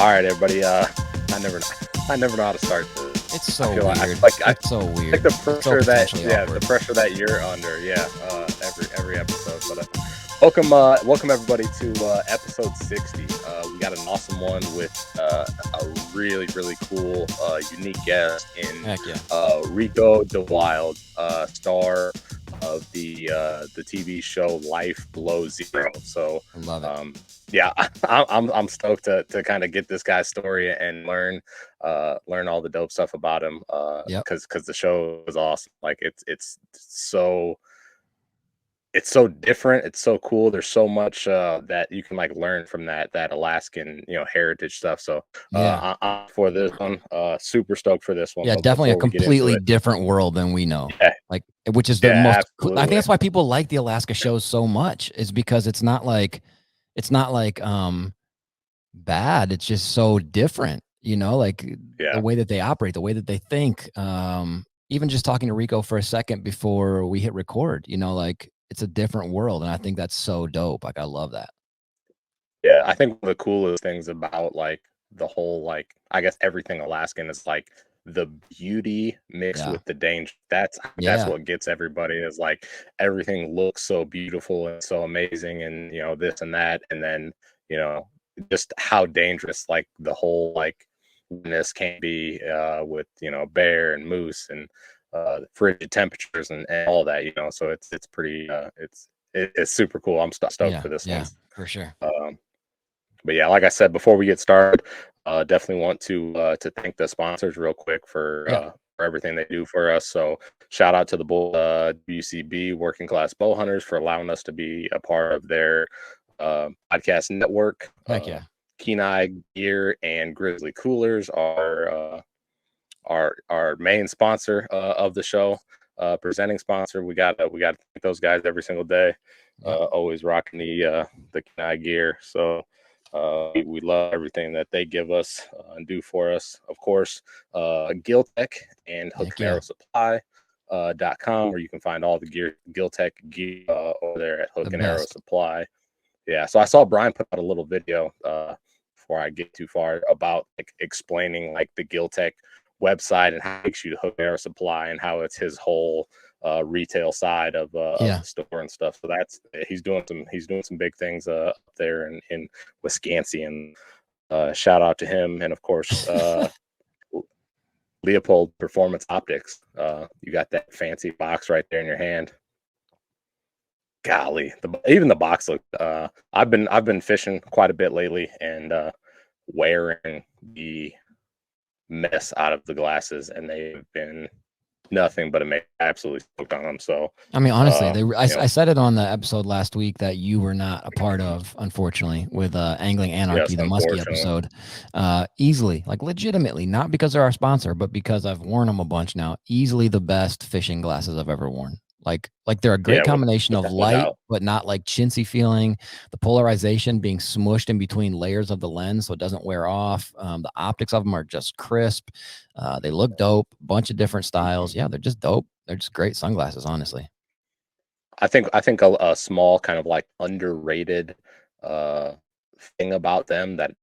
All right, everybody. I never know how to start this. It's so I feel weird. it's so weird. like the It's so pressure that potentially awkward. the pressure that you're under. Every episode. But welcome everybody to episode 60. We got an awesome one with a really cool, unique guest in Heck yeah. Ricko, DeWilde, star of the TV show Life Below Zero. So I love it. yeah, I'm stoked to kind of get this guy's story and learn all the dope stuff about him. Yep. Because the show is awesome. Like it's so different. It's so cool. There's so much that you can like learn from that Alaskan heritage stuff. So Yeah. I'm for this one. Super stoked for this one. Yeah, But definitely a before we get into completely it, different world than we know. yeah, Like, which is the yeah, most. I absolutely. think that's why people like the Alaska shows so much. Is because it's not like bad. It's just so different. Like Yeah. the way that they operate, the way that they think. Even just talking to Ricko for a second before we hit record, like it's a different world, and I think that's so dope. Like I love that. Yeah, I think one of the coolest things about like the whole like I guess everything Alaskan is like the beauty mixed Yeah. with the danger. That's Yeah. what gets everybody is like everything looks so beautiful and so amazing and this and that, and then just how dangerous like the whole like this can be with bear and moose and frigid temperatures and all that, so it's pretty it's super cool. I'm stoked for this one. For sure. But yeah, like I said, before we get started, definitely want to thank the sponsors real quick for everything they do for us. So shout out to the WCB Working Class Bow Hunters for allowing us to be a part of their podcast network. Heck yeah. Kenai Gear and Grizzly Coolers are our main sponsor of the show, presenting sponsor. We got to thank those guys every single day. Always rocking the Kenai gear. So we love everything that they give us and do for us. Of course, Giltech and Hook and Arrow Supply.com, where you can find all the Giltech gear over there at Hook and Arrow Supply. Yeah, so I saw Brian put out a little video before I get too far about like explaining like the Giltech website and how it takes you to Hook and Arrow Supply and how it's his whole retail side of the store and stuff. So he's doing some big things up there in Wisconsin. Shout out to him, and of course Leopold Performance Optics. You got that fancy box right there in your hand. Golly, even the box look. I've been fishing quite a bit lately and wearing the mess out of the glasses, and they've been nothing but absolutely stoked on them. So I mean, honestly, I said it on the episode last week that you were not a part of, unfortunately, with Angling Anarchy, the muskie episode. Easily, like legitimately, not because they're our sponsor, but because I've worn them a bunch now. Easily the best fishing glasses I've ever worn. Like they're a great combination of light, but not like chintzy feeling. The polarization being smushed in between layers of the lens so it doesn't wear off. The optics of them are just crisp. They look dope. Bunch of different styles. Yeah, they're just dope. They're just great sunglasses, honestly. I think a small kind of like underrated thing about them that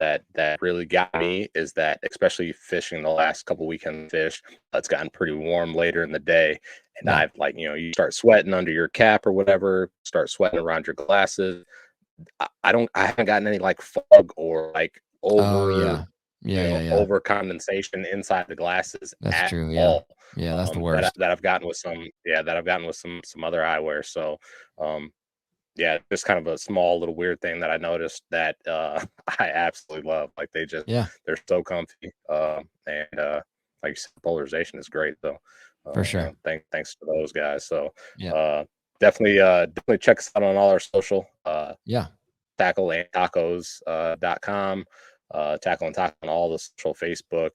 really got me is that, especially fishing the last couple weekend fish, it's gotten pretty warm later in the day, and I've like you start sweating under your cap or whatever, start sweating around your glasses. I haven't gotten any like fog or like over over condensation inside the glasses. That's true. All. Yeah, that's the worst. That I've gotten with some other eyewear. So yeah, just kind of a small little weird thing that I noticed that I absolutely love. Like they're so comfy. And like you said, polarization is great. So for sure. Thanks to those guys. So definitely check us out on all our social. tackleandtacos.com. Tackle and Taco on all the social, Facebook,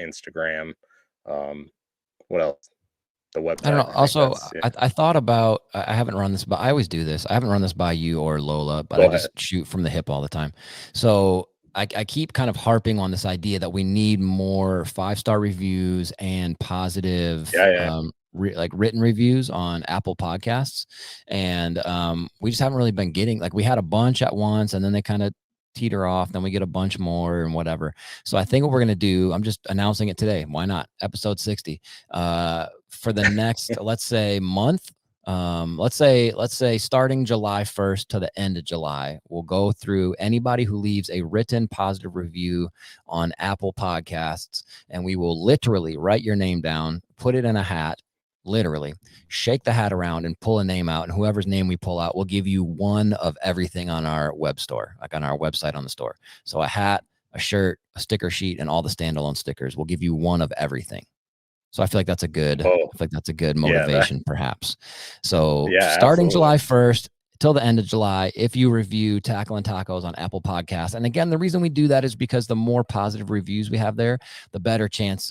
Instagram. What else? The website. I don't know. Also, I thought about, I haven't run this, but I always do this. I haven't run this by you or Lola, but I just shoot from the hip all the time. So I keep kind of harping on this idea that we need more 5-star reviews and positive, like written reviews on Apple Podcasts. And we just haven't really been getting, like we had a bunch at once and then they kind of teeter off, then we get a bunch more and whatever. So I think what we're going to do, I'm just announcing it today. Why not? Episode 60. For the next, let's say month, let's say starting July 1st to the end of July, we'll go through anybody who leaves a written positive review on Apple Podcasts, and we will literally write your name down, put it in a hat, literally shake the hat around and pull a name out, and whoever's name we pull out, we'll give you one of everything on our web store, like on our website on the store. So a hat, a shirt, a sticker sheet, and all the standalone stickers. We'll give you one of everything. So I feel like that's a good, motivation, perhaps. So starting absolutely. July 1st till the end of July, if you review Tackle and Tacos on Apple Podcasts, and again, the reason we do that is because the more positive reviews we have there, the better chance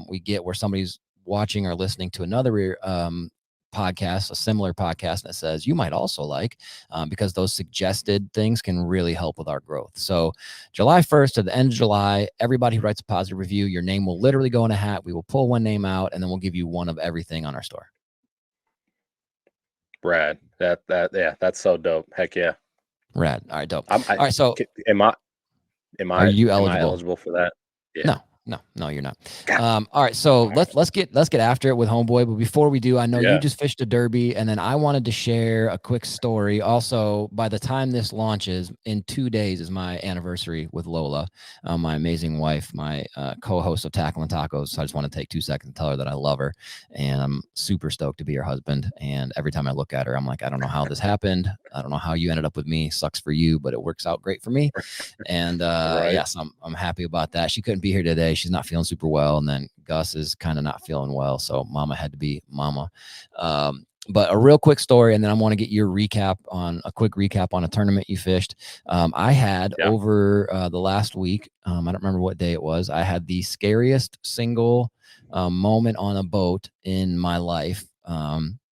we get where somebody's watching or listening to another podcast, a similar podcast that says you might also like, because those suggested things can really help with our growth. So July 1st to the end of July, everybody who writes a positive review, your name will literally go in a hat. We will pull one name out, and then we'll give you one of everything on our store. Rad. That's so dope. Heck yeah. Rad. All right, dope. All right, so are you eligible for that? Yeah. No, you're not. All right, so let's get after it with Homeboy. But before we do, I know you just fished a derby, and then I wanted to share a quick story. Also, by the time this launches, in 2 days is my anniversary with Lola, my amazing wife, my co-host of Tackle and Tacos. So I just want to take 2 seconds to tell her that I love her, and I'm super stoked to be her husband. And every time I look at her, I'm like, I don't know how this happened. I don't know how you ended up with me. Sucks for you, but it works out great for me. And yes, I'm happy about that. She couldn't be here today. She's not feeling super well, and then Gus is kind of not feeling well, so mama had to be mama. But a real quick story, and then I want to get your a quick recap on a tournament you fished. I had over the last week, I don't remember what day it was, I had the scariest single moment on a boat in my life,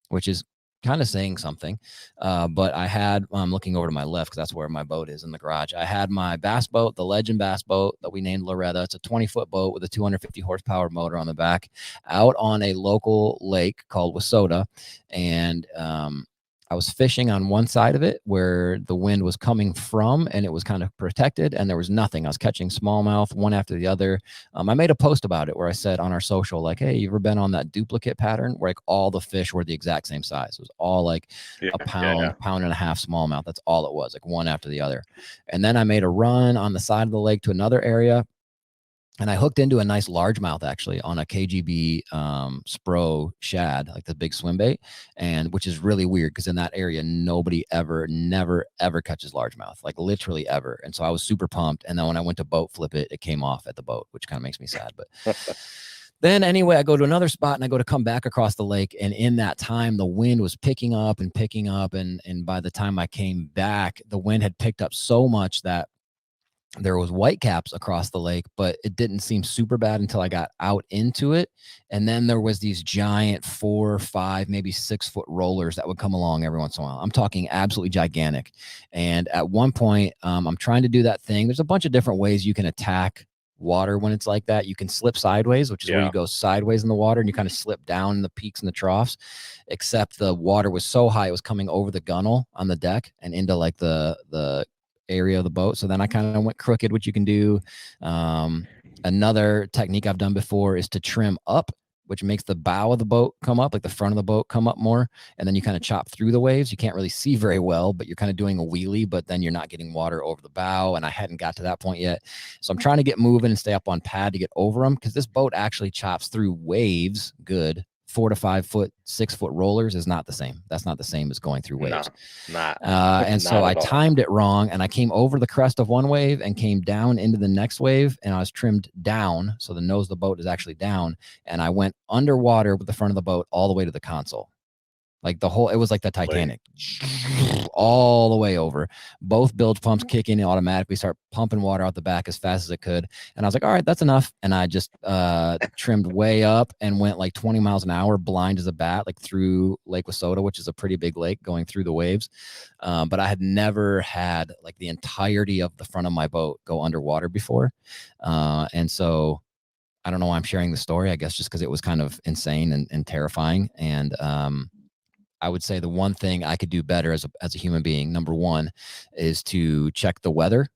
which is kind of saying something. But I'm looking over to my left because that's where my boat is in the garage. I had my bass boat, the Legend bass boat that we named Loretta. It's a 20-foot boat with a 250 horsepower motor on the back, out on a local lake called Wissota. And I was fishing on one side of it where the wind was coming from, and it was kind of protected, and there was nothing. I was catching smallmouth one after the other. I made a post about it where I said on our social, like, hey, you ever been on that duplicate pattern where like all the fish were the exact same size? It was all like a pound and a half smallmouth. That's all it was, like one after the other. And then I made a run on the side of the lake to another area, and I hooked into a nice largemouth actually on a KGB Spro shad, like the big swim bait, and which is really weird because in that area nobody never catches largemouth, like literally ever. And so I was super pumped. And then when I went to boat flip it, it came off at the boat, which kind of makes me sad. But then anyway, I go to another spot and I go to come back across the lake, and in that time the wind was picking up, and by the time I came back, the wind had picked up so much that there was whitecaps across the lake, but it didn't seem super bad until I got out into it. And then there was these giant 4, 5, maybe 6 foot rollers that would come along every once in a while. I'm talking absolutely gigantic. And at one point, I'm trying to do that thing. There's a bunch of different ways you can attack water when it's like that. You can slip sideways, which is where you go sideways in the water and you kind of slip down in the peaks and the troughs, except the water was so high, it was coming over the gunnel on the deck and into like the area of the boat. So then I kind of went crooked, which you can do. Another technique I've done before is to trim up, which makes the bow of the boat come up, like the front of the boat come up more. And then you kind of chop through the waves. You can't really see very well, but you're kind of doing a wheelie, but then you're not getting water over the bow. And I hadn't got to that point yet. So I'm trying to get moving and stay up on pad to get over them, because this boat actually chops through waves good. 4 to 5 foot, 6 foot rollers is not the same. That's not the same as going through waves. And so I timed it wrong, and I came over the crest of one wave and came down into the next wave, and I was trimmed down. So the nose of the boat is actually down, and I went underwater with the front of the boat all the way to the console. Like it was like the Titanic, all the way over. Both bilge pumps kick in and automatically start pumping water out the back as fast as it could. And I was like, all right, that's enough. And I just trimmed way up and went like 20 miles an hour, blind as a bat, like through Lake Wissota, which is a pretty big lake, going through the waves. But I had never had like the entirety of the front of my boat go underwater before. And so I don't know why I'm sharing the story, I guess just because it was kind of insane and terrifying. And I would say the one thing I could do better as a human being, number one, is to check the weather.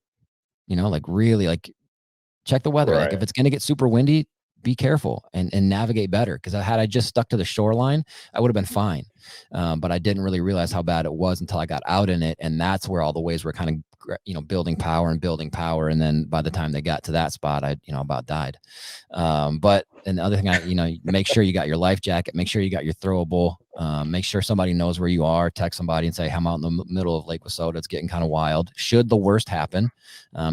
like really like check the weather. Like if it's going to get super windy, be careful and navigate better. Because had I just stuck to the shoreline, I would have been fine. But I didn't really realize how bad it was until I got out in it. And that's where all the waves were kind of, building power. And then by the time they got to that spot, I, about died. But and the other thing, make sure you got your life jacket, make sure you got your throwable, make sure somebody knows where you are, text somebody and say, I'm out in the middle of Lake Wissota. It's getting kind of wild. Should the worst happen.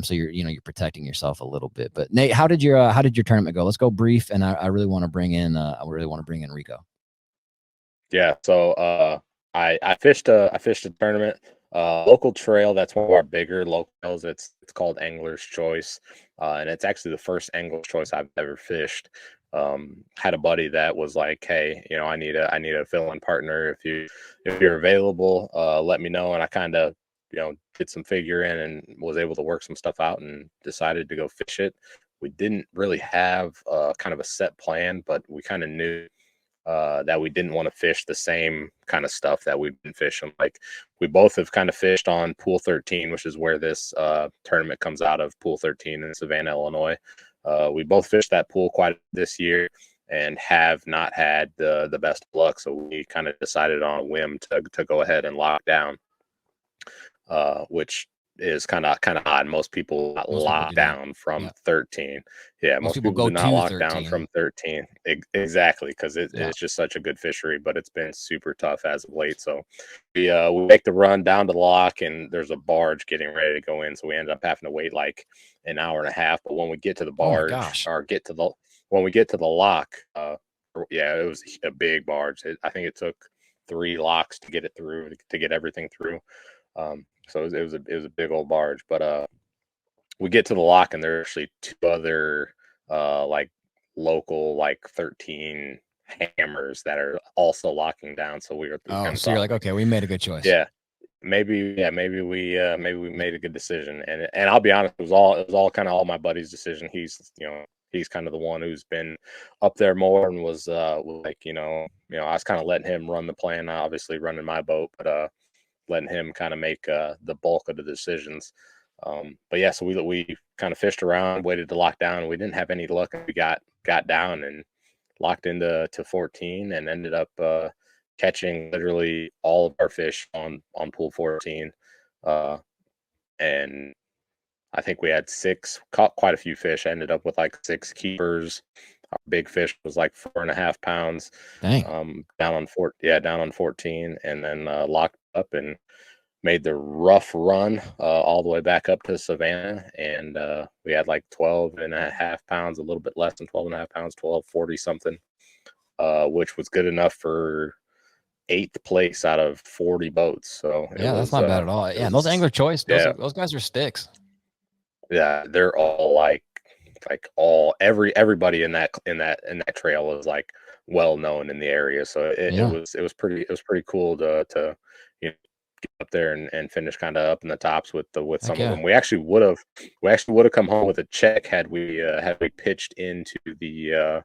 So you're protecting yourself a little bit. But Nate, how did your tournament go? Let's go brief. And I really want to bring in, Ricko. Yeah. So, I fished a tournament, local trail. That's one of our bigger locals. It's called Angler's Choice. And it's actually the first Angler's Choice I've ever fished. Had a buddy that was like, hey, I need a fill-in partner. If you're available, let me know. And I kind of, did some figuring and was able to work some stuff out and decided to go fish it. We didn't really have kind of a set plan, but we kind of knew that we didn't want to fish the same kind of stuff that we've been fishing. Like we both have kind of fished on Pool 13, which is where this tournament comes out of, Pool 13 in Savannah, Illinois. We both fished that pool quite this year and have not had the best luck. So we kind of decided on a whim to go ahead and lock down, which is kind of odd. Most people lock down from 13. Yeah, most people do not lock down from 13. Exactly, because it's just such a good fishery, but it's been super tough as of late. So we make the run down to the lock, and there's a barge getting ready to go in. So we ended up having to wait like an hour and a half. But when we get to the barge, when we get to the lock, it was a big barge. I think it took 3 locks to get it through, to get everything through. So it was a big old barge, but we get to the lock and there's actually 2 other like local like 13 hammers that are also locking down. So we were so you're like, okay, we made a good choice. Maybe we made a good decision. And I'll be honest, it was all kind of all my buddy's decision. He's kind of the one who's been up there more and was like, I was kind of letting him run the plan, obviously running my boat, but letting him kind of make the bulk of the decisions. But yeah, so we kind of fished around, waited to lock down. We didn't have any luck. We got down and locked into 14 and ended up catching literally all of our fish on Pool 14. And I think we had 6, caught quite a few fish. I ended up with like 6 keepers. Our big fish was like 4.5 pounds. Dang. Down on 14, and then locked up and made the rough run all the way back up to Savannah. And we had like 12.5 pounds, a little bit less than 12.5 pounds, 1240 something, which was good enough for 8th place out of 40 boats. So that's not bad at all. Yeah, those Angler Choice, those guys are sticks. Yeah, they're all like everybody in that trail is like well known in the area. So it was pretty cool to get up there and finish kind of up in the tops with some of them. We actually would have come home with a check had we pitched into the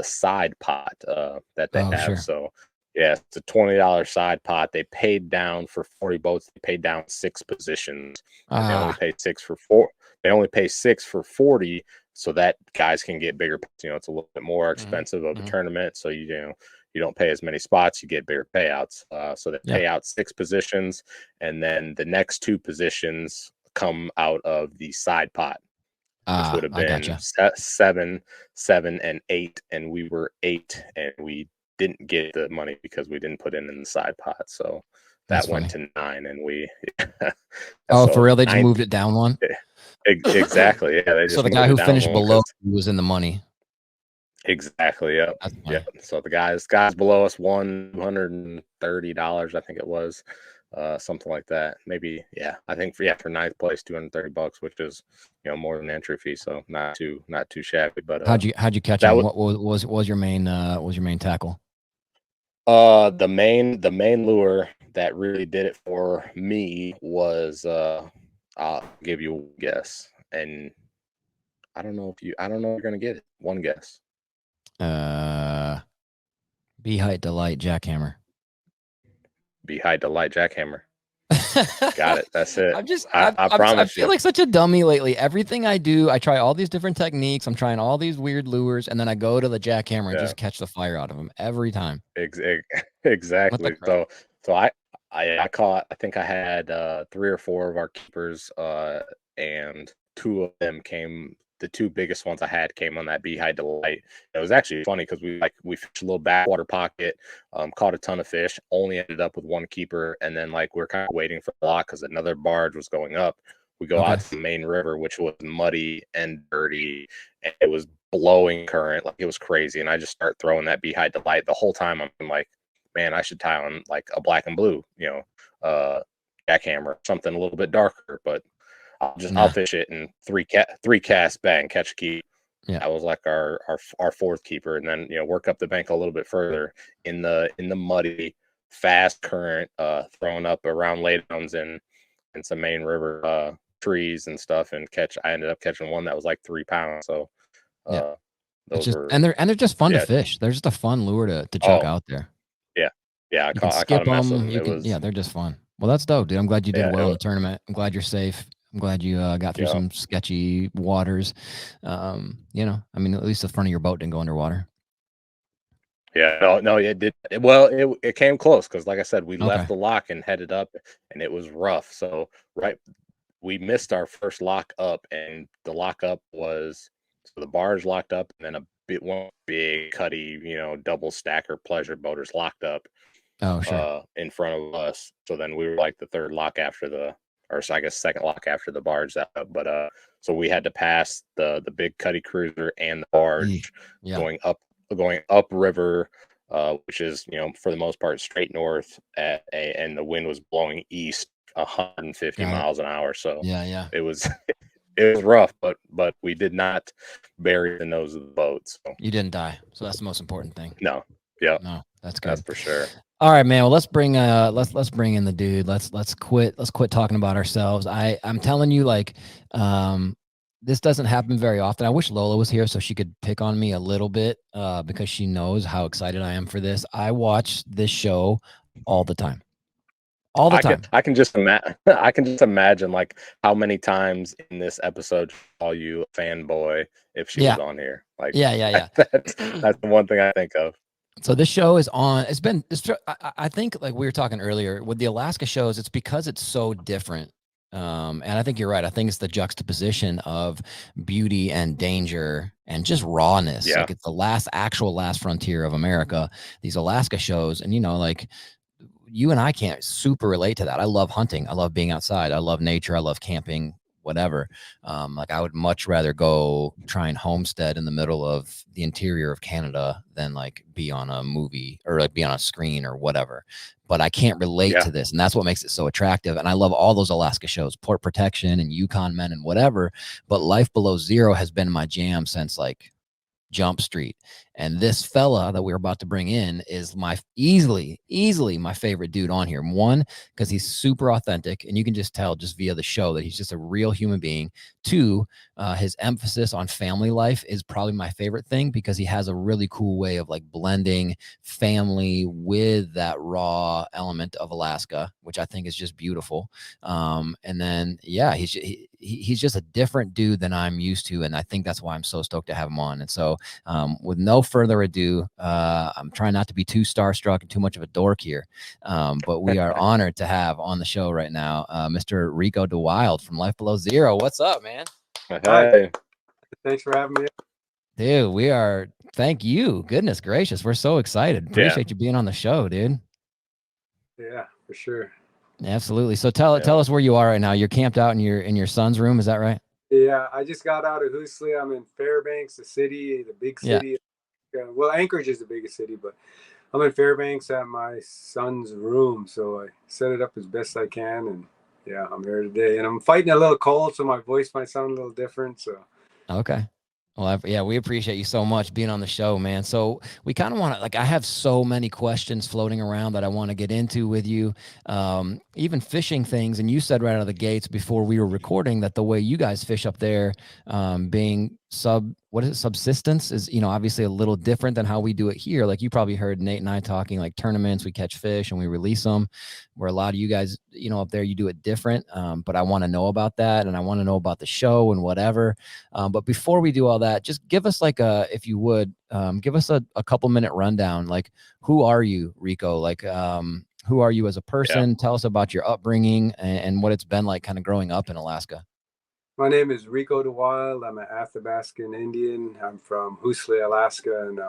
side pot that they have. Sure. So yeah, it's a $20 side pot. They paid down for 40 boats. They paid down 6 positions. And they only pay 6 for 4. They only pay 6 for 40, so that guys can get bigger. It's a little bit more expensive of a tournament, so you don't pay as many spots. You get bigger payouts. So they pay out 6 positions, and then the next 2 positions come out of the side pot, which would have been 7, 7, and 8, and we were 8, and we didn't get the money because we didn't put in the side pot. So that went to 9, and we. So for real, they just moved it down one. Exactly. Yeah. They just so the guy who finished below was in the money. Exactly. Yep. Yep. So the guys below us won $230, I think it was, something like that. Maybe. Yeah. I think for 9th place, $230, which is more than entry fee. So not too shabby. But how'd you catch him? What was your main tackle? The main lure that really did it for me was I'll give you a guess, and I don't know if you're gonna get it. One guess. Be Height Delight Jackhammer. Be Height Delight Jackhammer. Got it. That's it. I promise feel like such a dummy lately. Everything I do, I try all these different techniques. I'm trying all these weird lures, and then I go to the jackhammer and just catch the fire out of them every time. Exactly. So I caught, I think I had 3 or 4 of our keepers, and 2 of them came. The 2 biggest ones I had came on that Beehive Delight. It was actually funny because we fished a little backwater pocket, caught a ton of fish, only ended up with 1 keeper, and then like we're kind of waiting for the lock because another barge was going up. We go out to the main river, which was muddy and dirty, and it was blowing current, like it was crazy. And I just start throwing that Beehive Delight. The whole time I'm like, man, I should tie on like a black and blue, jackhammer, something a little bit darker, but I'll fish it in 3 casts, bang, catch a keep. Yeah. That was like our 4th keeper, and then work up the bank a little bit further in the muddy, fast current, throwing up around laydowns and some main river trees and stuff, and I ended up catching one that was like 3 pounds. So and they're just fun to fish. They're just a fun lure to chuck out there. Yeah, I caught a mess of them. They're just fun. Well, that's dope, dude. I'm glad you did well in the tournament. I'm glad you're safe. I'm glad you got through some sketchy waters. I mean, at least the front of your boat didn't go underwater. Yeah, no, it did. Well, it came close because, like I said, we left the lock and headed up, and it was rough. So we missed our first lock up, and the lock up was the barge locked up, and then one big cutty, double stacker pleasure boaters locked up. Oh, sure. In front of us. So then we were like the 3rd lock after or I guess 2nd lock after the barge. But so we had to pass the big cutty cruiser and the barge going up river, which is for the most part straight north and the wind was blowing east 150 miles an hour. So it was it was rough, but we did not bury the nose of the boat. So you didn't die. So that's the most important thing. No. Yeah. No, that's good. That's for sure. All right, man. Well, let's bring in the dude. Let's quit talking about ourselves. I'm telling you, like, this doesn't happen very often. I wish Lola was here so she could pick on me a little bit, because she knows how excited I am for this. I watch this show all the time. All the time. I can just imagine like how many times in this episode call you a fanboy if she was on here. Like that's the one thing I think of. So this show is on. It's been. I think, like we were talking earlier with the Alaska shows, it's because it's so different. And I think you're right. I think it's the juxtaposition of beauty and danger and just rawness. Yeah. Like it's the last frontier of America. These Alaska shows, and like you and I can't super relate to that. I love hunting. I love being outside. I love nature. I love camping. Whatever. Like I would much rather go try and homestead in the middle of the interior of Canada than like be on a movie or like be on a screen or whatever. But I can't relate to this, and that's what makes it so attractive. And I love all those Alaska shows, Port Protection and Yukon Men and whatever. But Life Below Zero has been my jam since like Jump Street. And this fella that we're about to bring in is my easily my favorite dude on here. One, because he's super authentic, and you can just tell just via the show that he's just a real human being. 2, his emphasis on family life is probably my favorite thing, because he has a really cool way of like blending family with that raw element of Alaska, which I think is just beautiful. And then he's just a different dude than I'm used to, and I think that's why I'm so stoked to have him on. And so with no further ado, I'm trying not to be too starstruck and too much of a dork here, but we are honored to have on the show right now Mr. Ricko DeWilde from Life Below Zero. What's up, man? Hey. Thanks for having me. Dude, we are. Thank you. Goodness gracious, we're so excited. Appreciate you being on the show, dude. Yeah, for sure. Absolutely. So tell us where you are right now. You're camped out in your son's room, is that right? Yeah, I just got out of Hoosley. I'm in Fairbanks, the big city. Well, Anchorage is the biggest city, but I'm in Fairbanks at my son's room. So I set it up as best I can, and I'm here today. And I'm fighting a little cold, so my voice might sound a little different. So okay. Well, we appreciate you so much being on the show, man. So we kind of want to, like, I have so many questions floating around that I want to get into with you. even fishing things, and you said right out of the gates before we were recording that the way you guys fish up there, being subsistence is, obviously a little different than how we do it here. Like you probably heard Nate and I talking like tournaments, we catch fish and we release them, where a lot of you guys, up there, you do it different. But I want to know about that, and I want to know about the show and whatever. But before we do all that, just give us like if you would, give us a couple minute rundown. Like, who are you, Ricko? Like, who are you as a person? Tell us about your upbringing and what it's been like kind of growing up in Alaska. My name is Ricko DeWilde. I'm an Athabascan Indian. I'm from Hoosley, Alaska, and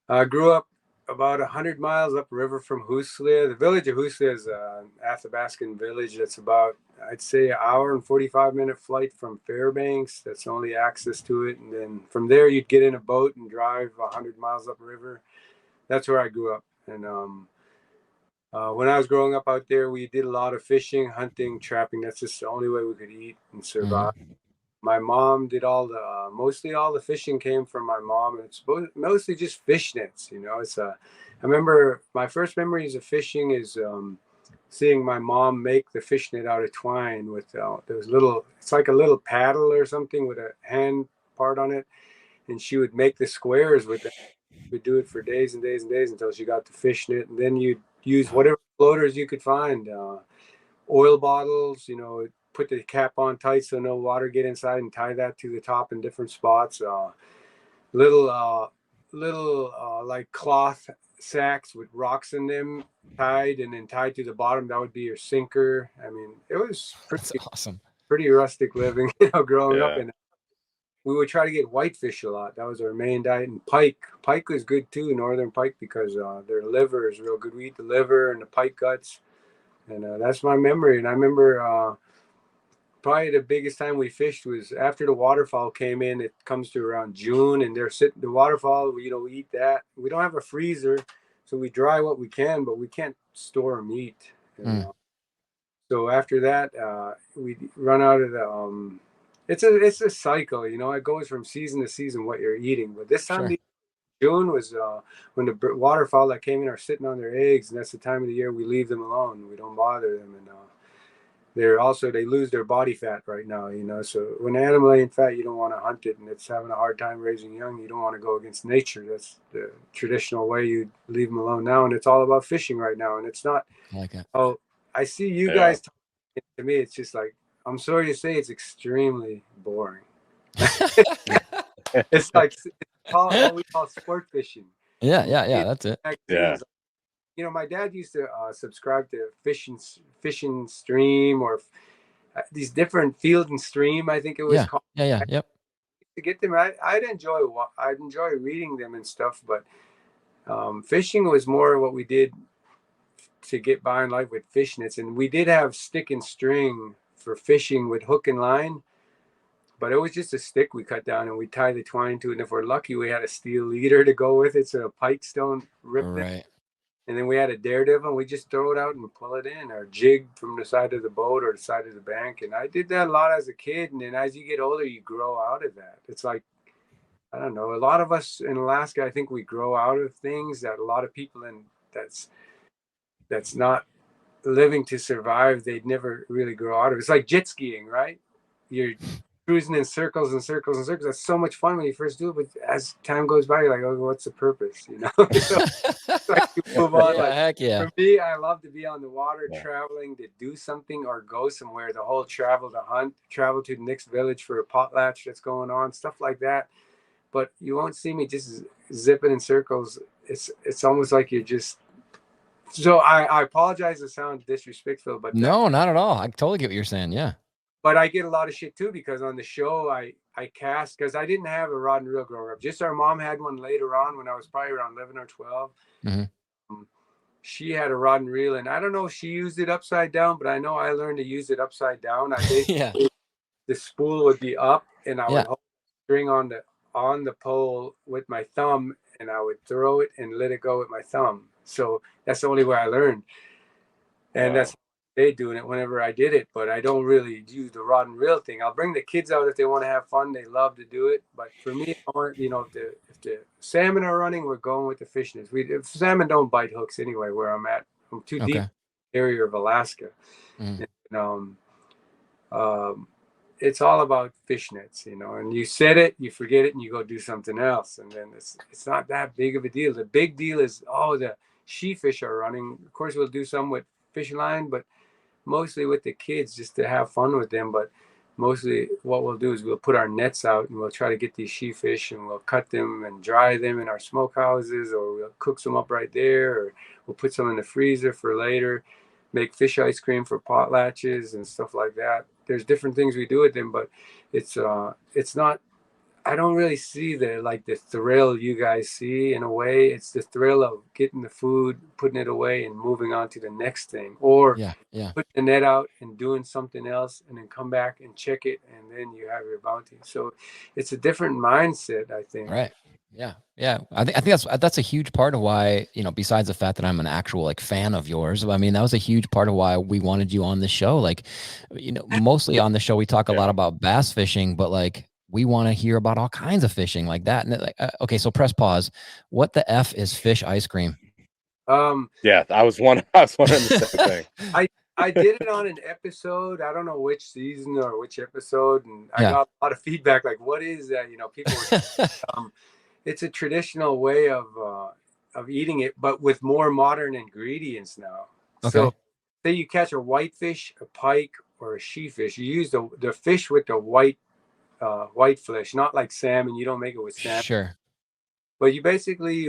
I grew up about 100 miles upriver from Hoosley. The village of Hoosley is an Athabascan village that's about, I'd say, an hour and 45-minute flight from Fairbanks. That's the only access to it. And then from there, you'd get in a boat and drive 100 miles upriver. That's where I grew up. And when I was growing up out there, we did a lot of fishing, hunting, trapping. That's just the only way we could eat and survive. Mm-hmm. My mom did mostly all the fishing came from my mom. And it's mostly just fish nets. I remember my first memories of fishing is seeing my mom make the fish net out of twine with those it's like a little paddle or something with a hand part on it. And she would make the squares with it. We'd do it for days and days and days until she got the fish net. And then you'd use whatever floaters you could find, oil bottles, put the cap on tight so no water get inside, and tie that to the top in different spots. Little like cloth sacks with rocks in them tied, and then tied to the bottom. That would be your sinker. I mean, it was awesome. Pretty rustic living, growing up in it. We would try to get whitefish a lot. That was our main diet. And pike. Pike was good too, northern pike, because their liver is real good. We eat the liver and the pike guts. And that's my memory. And I remember probably the biggest time we fished was after the waterfall came in. It comes to around June, and they're sitting the waterfall. We eat that. We don't have a freezer, so we dry what we can, but we can't store meat. So after that, we run out of the. It's a cycle, It goes from season to season what you're eating. But this time, June was when the waterfowl that came in are sitting on their eggs, and that's the time of the year we leave them alone. We don't bother them, and they lose their body fat right now, So when an animal ain't fat, you don't want to hunt it, and it's having a hard time raising young. You don't want to go against nature. That's the traditional way you leave them alone now, and it's all about fishing right now. And it's not. I like it. Oh, I see you guys. To me, it's just like, I'm sorry to say, it's extremely boring. It's like what we call sport fishing. Yeah, that's it. Yeah. My dad used to subscribe to Fishing Stream, or these different Field and Stream, I think it was called. Yeah, yep. To get them, I'd enjoy reading them and stuff, but fishing was more what we did to get by in life with fish nets. And we did have stick and string for fishing with hook and line, but it was just a stick we cut down and we tie the twine to it. And if we're lucky, we had a steel leader to go with it, so the pikes don't rip it. And then we had a daredevil, and we just throw it out and pull it in, or jig from the side of the boat or the side of the bank. And I did that a lot as a kid. And then as you get older, you grow out of that. It's like, I don't know, a lot of us in Alaska, I think we grow out of things that a lot of people that's not living to survive, they'd never really grow out of. It's like jet skiing, right? You're cruising in circles and circles and circles. That's so much fun when you first do it, but as time goes by, you're like, oh, what's the purpose? So like you move on. Heck yeah. For me, I love to be on the water, traveling to do something or go somewhere. The whole travel to hunt, travel to the next village for a potlatch that's going on, stuff like that. But you won't see me just zipping in circles. It's almost like you're just. So I apologize to sound disrespectful, but no, not at all. I totally get what you're saying. Yeah. But I get a lot of shit too, because on the show I cast, because I didn't have a rod and reel growing up. Just our mom had one later on when I was probably around 11 or 12. Mm-hmm. She had a rod and reel, and I don't know if she used it upside down, but I know I learned to use it upside down. The spool would be up, and I would hold the string on the pole with my thumb, and I would throw it and let it go with my thumb. So that's the only way I learned. And that's they doing it whenever I did it, but I don't really do the rod and reel thing. I'll bring the kids out if they want to have fun. They love to do it. But for me, if the salmon are running, we're going with the fish nets. If salmon don't bite hooks anyway, where I'm at, I'm too deep area of Alaska. And, it's all about fish nets, you know, and you set it, you forget it, and you go do something else. And then it's not that big of a deal. The big deal is, the she fish are running. Of course, we'll do some with fishing line, but mostly with the kids just to have fun with them. But mostly what we'll do is we'll put our nets out and we'll try to get these she fish and we'll cut them and dry them in our smokehouses, or we'll cook some up right there, or we'll put some in the freezer for later, make fish ice cream for potlatches and stuff like that. There's different things we do with them, but it's not, I don't really see the thrill you guys see. In a way, it's the thrill of getting the food, putting it away, and moving on to the next thing, or putting the net out and doing something else, and then come back and check it, and then you have your bounty. So it's a different mindset, I think. Right. Yeah. I think that's a huge part of why, you know, besides the fact that I'm an actual like fan of yours, I mean, that was a huge part of why we wanted you on the show. Like, you know, mostly on the show we talk a lot about bass fishing, but like we want to hear about all kinds of fishing like that. And like, okay, so press pause. What the F is fish ice cream? Yeah, I was wondering the same thing. I did it on an episode. I don't know which season or which episode, and I got a lot of feedback. Like, what is that? You know, people were, it's a traditional way of eating it, but with more modern ingredients now. Okay. So, say you catch a whitefish, a pike, or a she fish. You use the fish with the white flesh, not like salmon. You don't make it with salmon. Sure. But you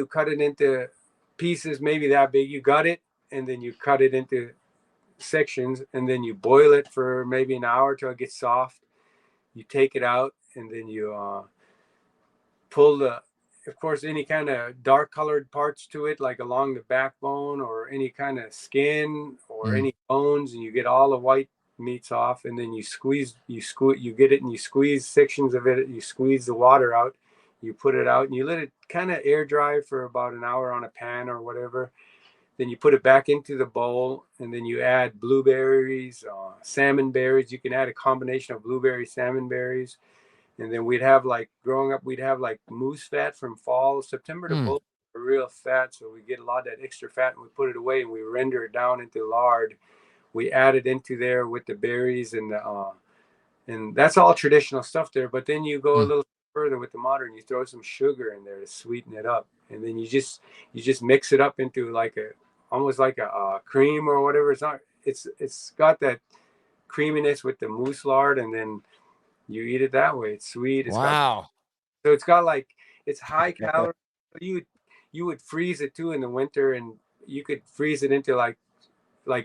cut it into pieces, maybe that big. You gut it, and then you cut it into sections, and then you boil it for maybe an hour till it gets soft. You take it out, and then you pull of course, any kind of dark colored parts to it, like along the backbone or any kind of skin or any bones, and you get all the white meats off, and then you get it, and you squeeze sections of it. You squeeze the water out, you put it out, and you let it kind of air dry for about an hour on a pan or whatever. Then you put it back into the bowl, and then you add blueberries, salmon berries. You can add a combination of blueberry, salmon berries. And then growing up, we'd have like moose fat from fall. September to both are real fat. So we get a lot of that extra fat, and we put it away, and we render it down into lard. We add it into there with the berries, and that's all traditional stuff there. But then you go a little further with the modern. You throw some sugar in there to sweeten it up. And then you just mix it up into almost like a cream or whatever. It's got that creaminess with the moose lard, and then you eat it that way. It's sweet. It's it's high calorie. You would freeze it too in the winter, and you could freeze it into like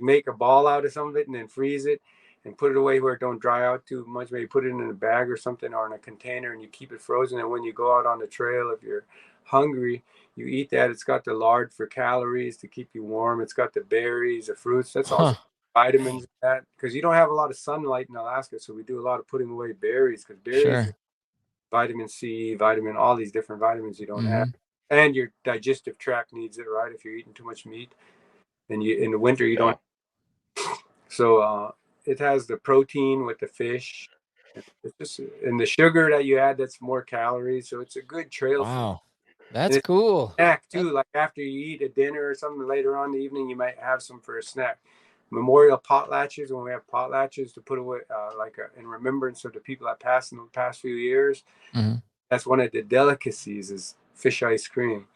make a ball out of some of it and then freeze it and put it away where it don't dry out too much. Maybe put it in a bag or something, or in a container, and you keep it frozen. And when you go out on the trail, if you're hungry, you eat that. It's got the lard for calories to keep you warm. It's got the berries, the fruits. That's also vitamins, that because you don't have a lot of sunlight in Alaska, so we do a lot of putting away berries, because berries, vitamin C, all these different vitamins you don't have, and your digestive tract needs it, right? If you're eating too much meat, and in the winter you don't. So it has the protein with the fish, and the sugar that you add, that's more calories. So it's a good trail. Wow, that's cool. Snack too, like after you eat a dinner or something later on in the evening, you might have some for a snack. Memorial potlatches, when we have potlatches to put away, in remembrance of the people that passed in the past few years. That's one of the delicacies, is fish ice cream.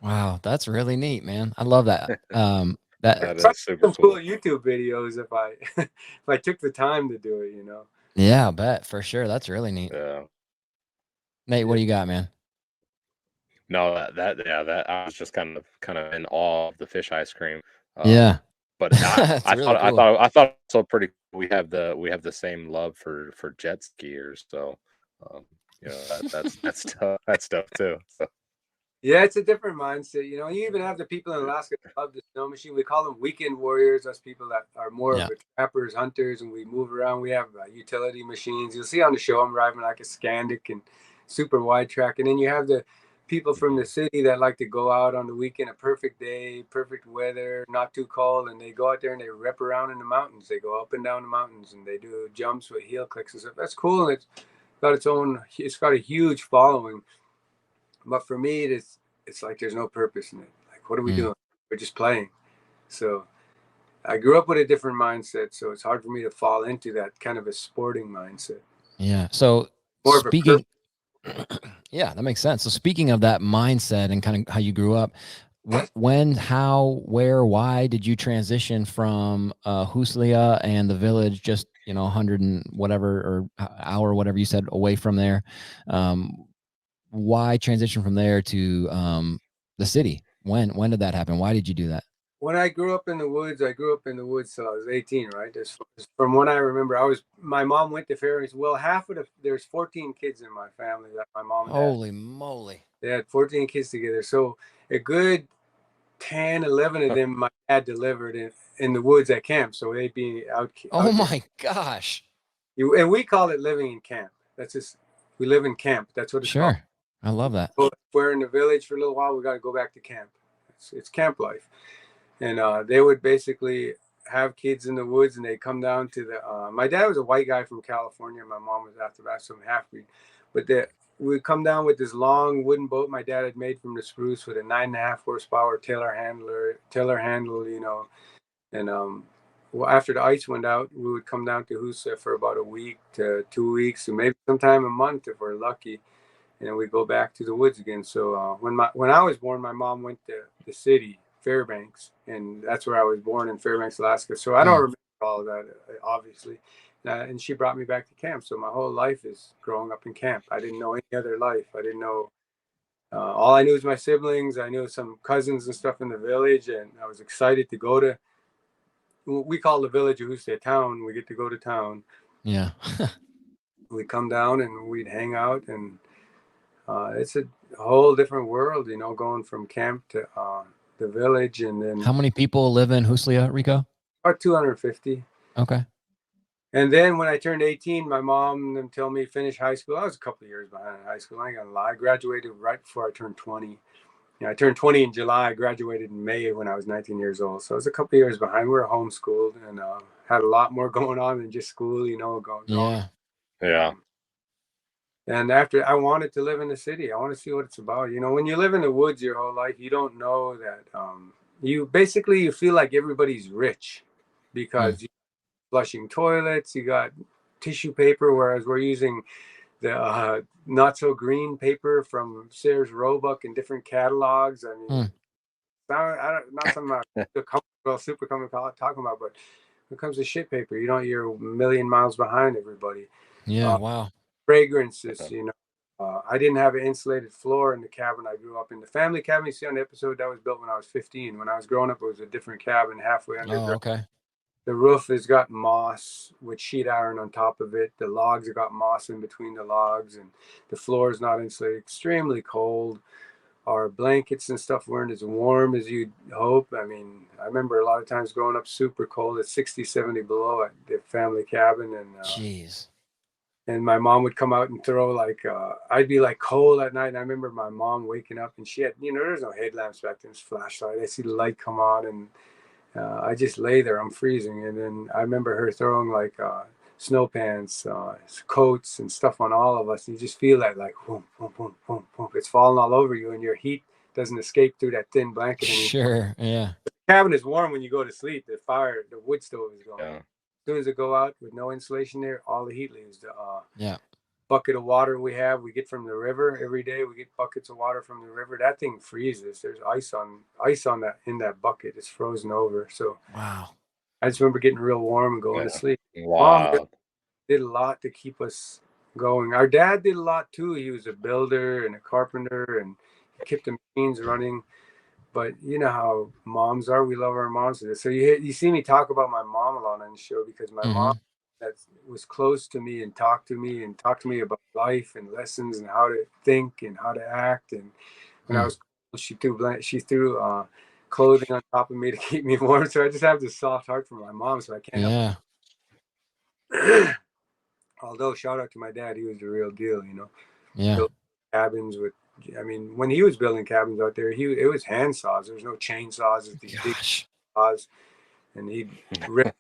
Wow, that's really neat, man. I love that. That is super cool YouTube videos if I took the time to do it, you know. Yeah, I bet, for sure. That's really neat. Yeah. Nate, what do you got, man? No, that I was just kind of in awe of the fish ice cream. But I thought so pretty cool. We have the same love for jet skiers, so you know, that's stuff too. So. Yeah, it's a different mindset. You know, you even have the people in Alaska that love the snow machine. We call them weekend warriors. That's people that are more of trappers, hunters, and we move around. We have utility machines. You'll see on the show I'm driving like a Scandic and super wide track. And then you have the people from the city that like to go out on the weekend, a perfect day, perfect weather, not too cold, and they go out there and they rip around in the mountains. They go up and down the mountains, and they do jumps with heel clicks and stuff. That's cool. And it's got a huge following. But for me, it's like there's no purpose in it. Like, what are we doing? We're just playing. So I grew up with a different mindset, so it's hard for me to fall into that kind of a sporting mindset. Yeah. So More speaking, yeah, that makes sense. So speaking of that mindset and kind of how you grew up, when, how, where, why did you transition from Huslia and the village, just 100 and whatever or hour, whatever you said, away from there? Why transition from there to the city? When did that happen? Why did you do that? When I grew up in the woods, till I was 18, right? From when I remember, my mom went to Fairbanks. Well, there's 14 kids in my family that my mom and dad. Holy moly. They had 14 kids together. So a good 10, 11 of them my dad delivered in the woods at camp. So they'd be out. Oh my gosh. And we call it living in camp. We live in camp. That's what it's called. Sure. I love that. If we're in the village for a little while, we got to go back to camp. It's camp life. And they would basically have kids in the woods, and they'd come down to my dad was a white guy from California. My mom was Athabascan, half-breed. But we'd come down with this long wooden boat my dad had made from the spruce with a 9.5 horsepower tiller handle, And well, after the ice went out, we would come down to Husa for about a week to 2 weeks, and maybe sometime a month if we're lucky. And we'd go back to the woods again. So when I was born, my mom went to the city, Fairbanks, and that's where I was born, in Fairbanks, Alaska. So I don't remember all of that, obviously. And she brought me back to camp. So my whole life is growing up in camp. I didn't know any other life. I didn't know. All I knew was my siblings. I knew some cousins and stuff in the village, and I was excited to go to. We call the village a town. We get to go to town. Yeah. We'd come down and we'd hang out, and it's a whole different world, going from camp to the village. And then how many people live in Huslia, Ricko? About 250. Okay. And then when I turned 18, my mom until me finish high school. I was a couple of years behind in high school. I ain't gonna lie. I graduated right before I turned 20. I turned 20 in July. I graduated in May when I was 19 years old. So I was a couple of years behind. We were homeschooled and had a lot more going on than just school, Yeah. Yeah. And after, I wanted to live in the city. I want to see what it's about. When you live in the woods your whole life, you don't know that you feel like everybody's rich because you're flushing toilets, you got tissue paper, whereas we're using the not so green paper from Sears Roebuck in different catalogs. I mean, not something I'm super comfortable talking about, but when it comes to shit paper, you're a million miles behind everybody. Yeah, wow. Fragrances, I didn't have an insulated floor in the cabin I grew up in. The family cabin you see on the episode, that was built when I was 15. When I was growing up, it was a different cabin halfway underground. Oh, okay. The roof has got moss with sheet iron on top of it. The logs have got moss in between the logs, and the floor is not insulated. Extremely cold. Our blankets and stuff weren't as warm as you'd hope. I mean, I remember a lot of times growing up super cold at 60, 70 below at the family cabin. And jeez. And my mom would come out and throw I'd be cold at night. And I remember my mom waking up and she had, there's no headlamps back then, it's flashlight. I see the light come on and I just lay there, I'm freezing. And then I remember her throwing snow pants, coats and stuff on all of us. And you just feel that boom, boom, boom, boom, boom. It's falling all over you and your heat doesn't escape through that thin blanket anymore. Sure, yeah. The cabin is warm when you go to sleep. The wood stove is going. Yeah. As soon as it go out with no insulation there, all the heat leaves. The bucket of water we get from the river every day. We get buckets of water from the river. That thing freezes. There's ice on that in that bucket. It's frozen over. So wow. I just remember getting real warm and going to sleep. Wow. Mom did a lot to keep us going. Our dad did a lot too. He was a builder and a carpenter and he kept the machines running. But you know how moms are. We love our moms. So you see me talk about my mom a lot on the show because my mom that was close to me and talked to me about life and lessons and how to think and how to act. And when I was cold, she threw clothing on top of me to keep me warm. So I just have this soft heart for my mom. So I can't. Yeah. Although shout out to my dad, he was the real deal. Yeah. Built cabins with. I mean, when he was building cabins out there, it was hand saws. There was no chainsaws. It was these big saws, and he'd rip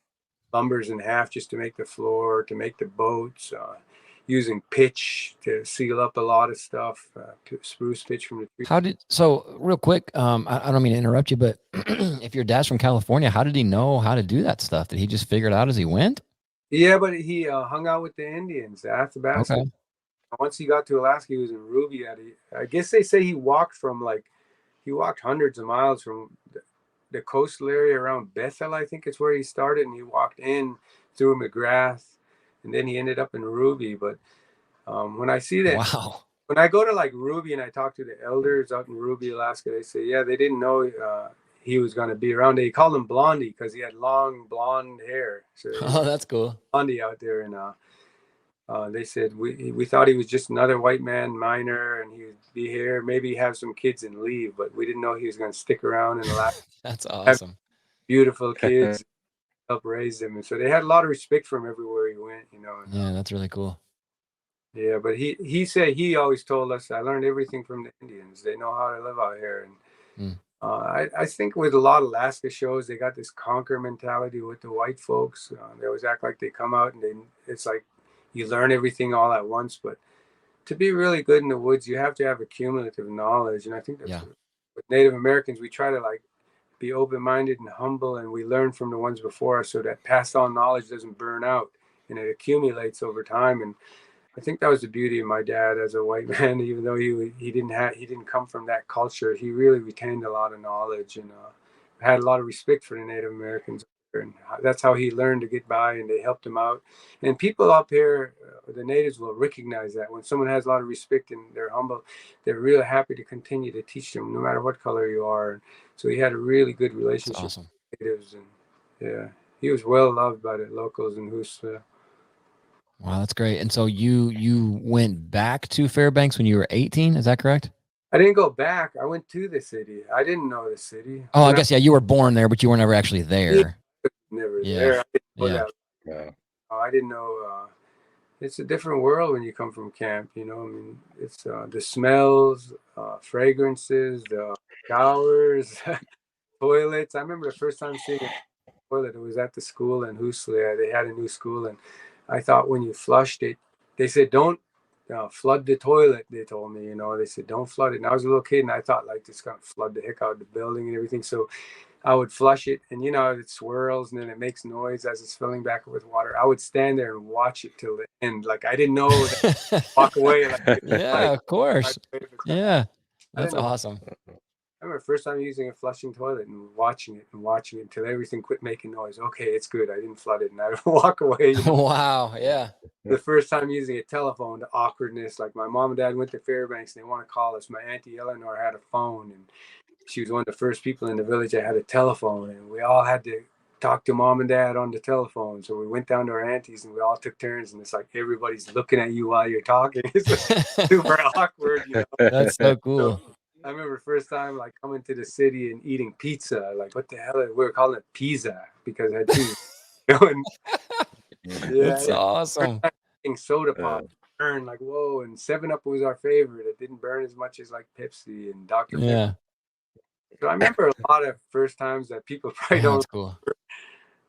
lumbers in half just to make the floor, to make the boats. using pitch to seal up a lot of stuff, spruce pitch from the tree. So real quick, I don't mean to interrupt you, but if your dad's from California, how did he know how to do that stuff? Did he just figure it out as he went? Yeah, but he hung out with the Indians, the Athabascan. Okay. Once he got to Alaska, he was in Ruby. I guess they say he walked hundreds of miles from the coastal area around Bethel, I think it's where he started, and he walked in through McGrath, and then he ended up in Ruby. But when I see that, wow, when I go to like Ruby and I talk to the elders out in Ruby, Alaska, they say, yeah, they didn't know he was going to be around. They called him Blondie because he had long blonde hair. So oh, that's cool. Blondie out there, and they said we thought he was just another white man miner, and he would be here, maybe have some kids and leave, but we didn't know he was going to stick around in Alaska. That's awesome. Beautiful kids, help raise them, and so they had a lot of respect for him everywhere he went. Yeah, that's really cool. Yeah, but he said he always told us, I learned everything from the Indians. They know how to live out here, and I think with a lot of Alaska shows, they got this conquer mentality with the white folks. They always act like they come out and it's like you learn everything all at once. But to be really good in the woods, you have to have a cumulative knowledge. And I think that's with Native Americans, we try to like be open-minded and humble, and we learn from the ones before us so that passed on knowledge doesn't burn out and it accumulates over time. And I think that was the beauty of my dad as a white man. Even though he didn't come from that culture, he really retained a lot of knowledge and had a lot of respect for the Native Americans. And that's how he learned to get by, and they helped him out. And people up here, the natives will recognize that when someone has a lot of respect and they're humble, they're really happy to continue to teach them, no matter what color you are. And so he had a really good relationship with the natives, and yeah, he was well loved by the locals in Hoosla. Wow, that's great. And so you went back to Fairbanks when you were 18, is that correct? I didn't go back. I went to the city. I didn't know the city. Oh, I guess, yeah, you were born there, but you were never actually there. Never there. I didn't know. It's a different world when you come from camp, I mean, it's the smells, fragrances, the showers, toilets. I remember the first time seeing a toilet. It was at the school in Hoosla. They had a new school, and I thought when you flushed it, they said, don't flood the toilet. They told me, they said, don't flood it. And I was a little kid, and I thought like this going to flood the heck out of the building and everything. So I would flush it, and it swirls and then it makes noise as it's filling back with water. I would stand there and watch it till the end. Like I didn't know that. Walk away. Like, yeah, of course. Yeah, that's awesome. I remember the first time using a flushing toilet and watching it until everything quit making noise. Okay, it's good. I didn't flood it, and I would walk away. Wow, yeah. The first time using a telephone, the awkwardness. Like my mom and dad went to Fairbanks, and they want to call us. My auntie Eleanor had a phone, and she was one of the first people in the village that had a telephone, and we all had to talk to mom and dad on the telephone. So we went down to our aunties, and we all took turns, and it's like everybody's looking at you while you're talking. It's super awkward. That's so cool. So, I remember the first time like coming to the city and eating pizza. Like, what the hell? We were calling it pizza because it had cheese. That's awesome. Soda pop burn like whoa, and 7-Up was our favorite. It didn't burn as much as like Pepsi and Dr. Pepper. So I remember a lot of first times that people probably don't. That's cool.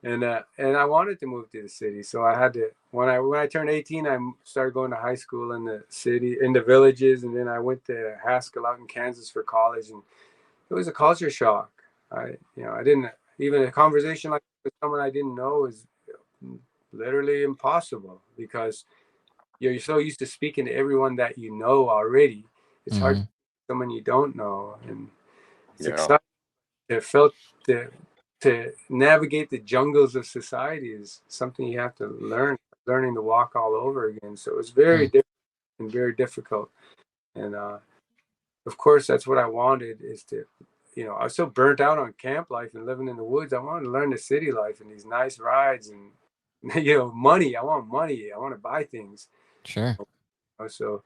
And I wanted to move to the city, so I had to. When I turned 18, I started going to high school in the city, in the villages, and then I went to Haskell out in Kansas for college, and it was a culture shock. I didn't even a conversation like with someone I didn't know is literally impossible because you're so used to speaking to everyone that you know already. It's hard to someone you don't know, and it's exciting. It felt to navigate the jungles of society is something you have to learning to walk all over again. So it was very different and very difficult. And of course, that's what I wanted is to, I was so burnt out on camp life and living in the woods. I wanted to learn the city life and these nice rides and, money. I want money. I want to buy things. Sure. So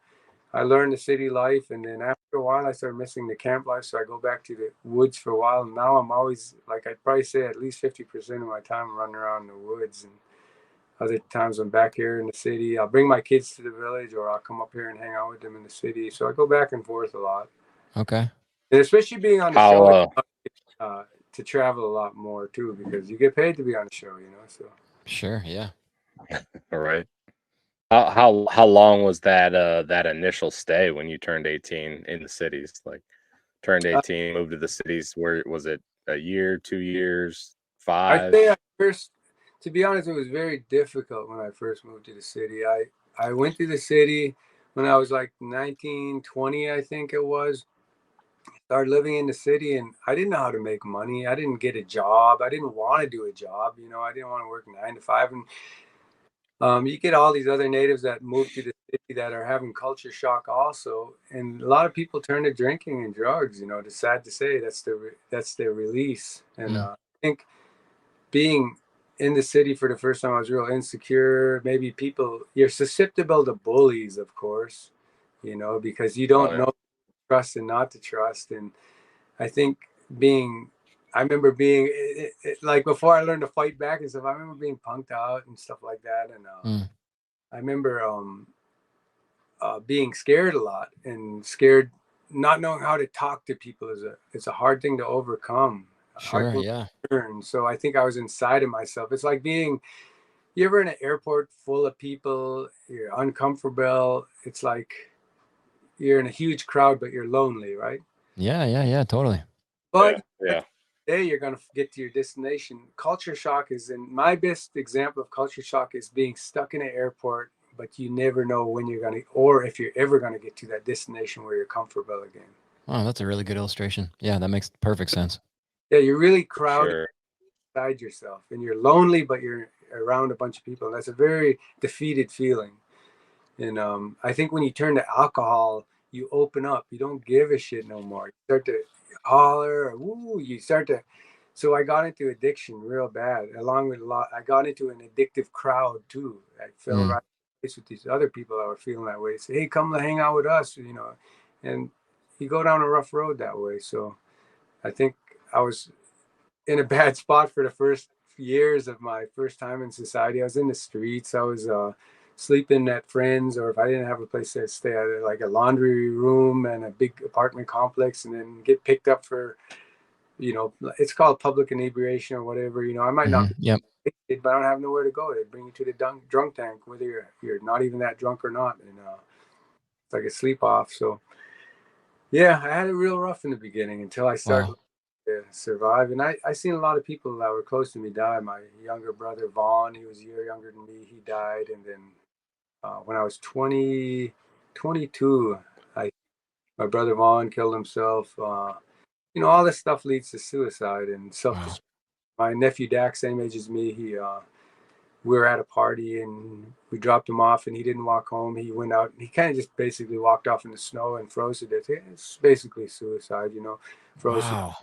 I learned the city life, and then after a while I started missing the camp life, so I go back to the woods for a while, and now I'm always, like I'd probably say at least 50% of my time running around in the woods, and other times I'm back here in the city. I'll bring my kids to the village, or I'll come up here and hang out with them in the city, so I go back and forth a lot. Okay. And especially being on the show, to travel a lot more too, because you get paid to be on the show, so. Sure, yeah. All right. How long was that initial stay when you turned 18 in the cities? Like turned 18, moved to the cities. Where was it? A year, 2 years, I'd 5? say to be honest, it was very difficult when I first moved to the city. I went to the city when I was like 19, 20, I think it was. Started living in the city, and I didn't know how to make money. I didn't get a job. I didn't want to do a job. I didn't want to work 9 to 5. And you get all these other natives that move to the city that are having culture shock also, and a lot of people turn to drinking and drugs. It's sad to say that's their release. And I think being in the city for the first time, I was real insecure. Maybe you're susceptible to bullies, of course, because you don't know trust and not to trust. And I think I remember being like before I learned to fight back and stuff. I remember being punked out and stuff like that. And I remember being scared a lot, and scared, not knowing how to talk to people it's a hard thing to overcome. Sure, yeah. So I think I was inside of myself. It's like you ever in an airport full of people, you're uncomfortable. It's like you're in a huge crowd, but you're lonely, right? Yeah, totally. But today you're going to get to your destination. Culture shock my best example of culture shock is being stuck in an airport, but you never know when you're going to, or if you're ever going to get to that destination where you're comfortable again. Oh, that's a really good illustration. Yeah, that makes perfect sense. Yeah, you're really crowded inside yourself, and you're lonely, but you're around a bunch of people. And that's a very defeated feeling. And I think when you turn to alcohol, you open up. You don't give a shit no more. You start to holler, or woo. You start to. So I got into addiction real bad. Along with I got into an addictive crowd too. I fell right with these other people that were feeling that way. Say, hey, come to hang out with us, and you go down a rough road that way. So I think I was in a bad spot for the first years of my first time in society. I was in the streets. I was sleeping at friends, or if I didn't have a place to stay, at like a laundry room and a big apartment complex, and then get picked up for, it's called public inebriation or whatever. I might not be, but I don't have nowhere to go. They bring you to the drunk tank, whether you're not even that drunk or not, and it's like a sleep off. So yeah, I had it real rough in the beginning until I started to survive. And I seen a lot of people that were close to me die. My younger brother Vaughn, he was a year younger than me, he died. And then when I was 22, my brother Vaughn killed himself. All this stuff leads to suicide and self-destruction. My nephew Dak, same age as me, we were at a party and we dropped him off, and he didn't walk home. He went out and he kind of just basically walked off in the snow and froze to death. It's basically suicide, froze. Wow.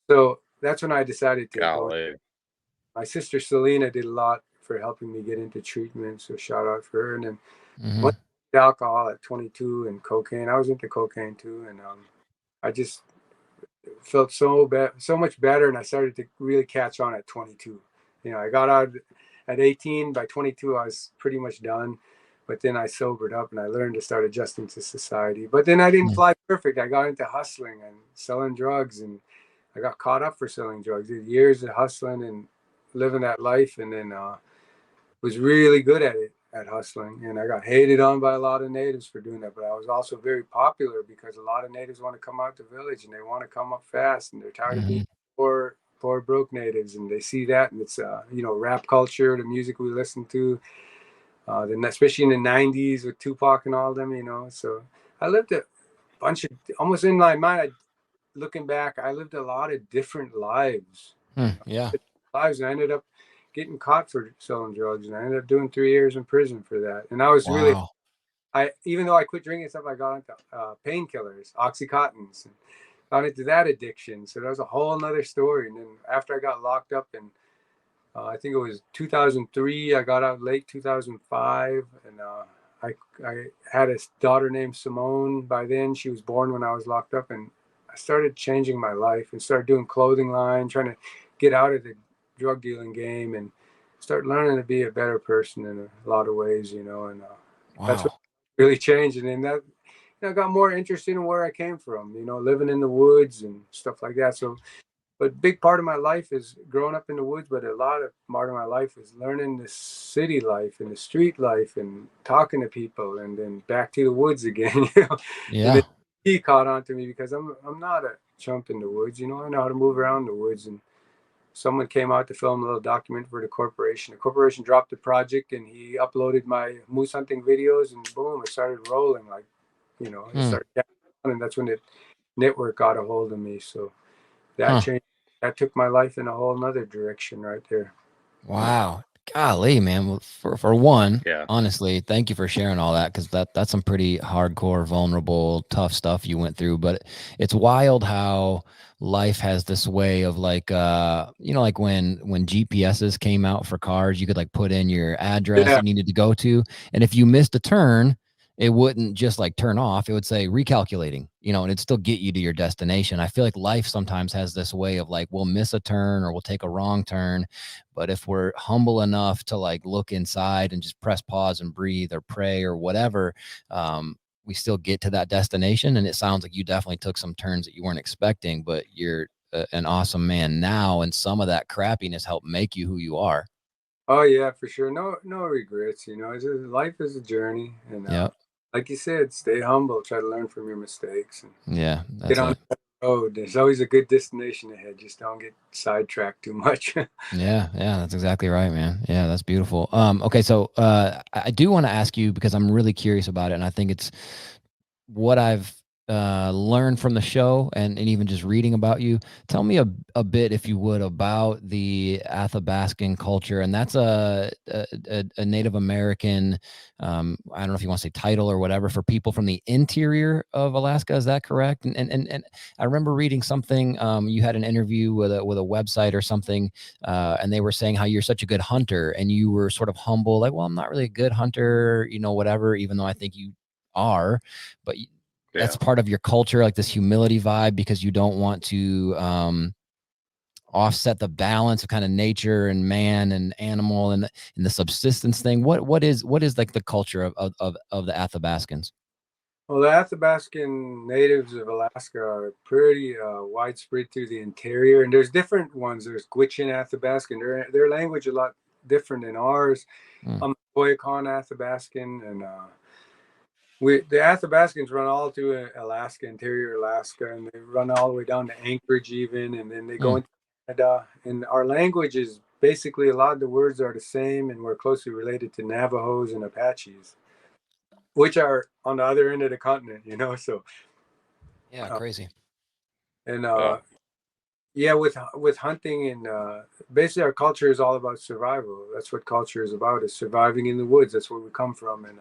So that's when I decided to go. My sister Selena did a lot for helping me get into treatment, so shout out for her. And then went to alcohol at 22 and cocaine. I was into cocaine too, and I just felt so much better, and I started to really catch on at 22. I got out at 18. By 22, I was pretty much done. But then I sobered up and I learned to start adjusting to society. But then I didn't fly perfect. I got into hustling and selling drugs, and I got caught up for selling drugs. Did years of hustling and living that life, and then was really good at it, at hustling. And I got hated on by a lot of natives for doing that. But I was also very popular because a lot of natives want to come out to village and they want to come up fast, and they're tired of being poor, broke natives. And they see that, and it's rap culture, the music we listen to, then especially in the 90s with Tupac and all of them, So I lived a bunch of, almost in my mind, looking back, I lived a lot of different lives. Lives, and I ended up getting caught for selling drugs, and I ended up doing 3 years in prison for that. And I was really, even though I quit drinking stuff, I got into painkillers, Oxycontins, and got into that addiction. So that was a whole nother story. And then after I got locked up in, I think it was 2003, I got out late 2005, and I had a daughter named Simone by then. She was born when I was locked up, and I started changing my life and started doing clothing line, trying to get out of the drug dealing game and start learning to be a better person in a lot of ways, and that's what really changed. And then that got more interested in where I came from, living in the woods and stuff like that. So but big part of my life is growing up in the woods, but a lot of part of my life is learning the city life and the street life and talking to people, and then back to the woods again. Yeah. And then he caught on to me because I'm not a chump in the woods. I know how to move around the woods. And someone came out to film a little document for the corporation. The corporation dropped the project, and he uploaded my moose hunting videos, and boom, it started rolling. Like, it started, and that's when the network got a hold of me. So that changed. That took my life in a whole nother direction right there. Wow. Golly, man. Well, for one, honestly, thank you for sharing all that, because that's some pretty hardcore, vulnerable, tough stuff you went through. But it's wild how life has this way of like, like when GPSs came out for cars, you could like put in your address you needed to go to, and if you missed a turn, it wouldn't just like turn off. It would say recalculating, and it'd still get you to your destination. I feel like life sometimes has this way of like, we'll miss a turn or we'll take a wrong turn. But if we're humble enough to like look inside and just press pause and breathe or pray or whatever, we still get to that destination. And it sounds like you definitely took some turns that you weren't expecting, but you're an awesome man now. And some of that crappiness helped make you who you are. Oh yeah, for sure. No regrets. Life is a journey, and like you said, stay humble. Try to learn from your mistakes, and get on the road. There's always a good destination ahead. Just don't get sidetracked too much. Yeah, that's exactly right, man. Yeah, that's beautiful. Okay, so I do want to ask you, because I'm really curious about it, and I think it's what I've learned from the show and even just reading about you. Tell me a bit, if you would, about the Athabascan culture. And that's a Native American, I don't know if you want to say title or whatever, for people from the interior of Alaska. Is that correct? And I remember reading something, you had an interview with a website or something, and they were saying how you're such a good hunter, and you were sort of humble, like, well, I'm not really a good hunter, whatever, even though I think you are, but that's part of your culture, like this humility vibe, because you don't want to offset the balance of kind of nature and man and animal and the subsistence thing. What is like the culture of the Athabascans? Well, the Athabascan natives of Alaska are pretty widespread through the interior, and there's different ones. There's Gwich'in Athabascan. Their language a lot different than ours. Koyukon Athabascan, and the Athabascans run all through Alaska, interior Alaska, and they run all the way down to Anchorage even, and then they go into Canada. And our language is basically, a lot of the words are the same, and we're closely related to Navajos and Apaches, which are on the other end of the continent, so. Crazy. And with hunting, and basically our culture is all about survival. That's what culture is about, is surviving in the woods. That's where we come from. And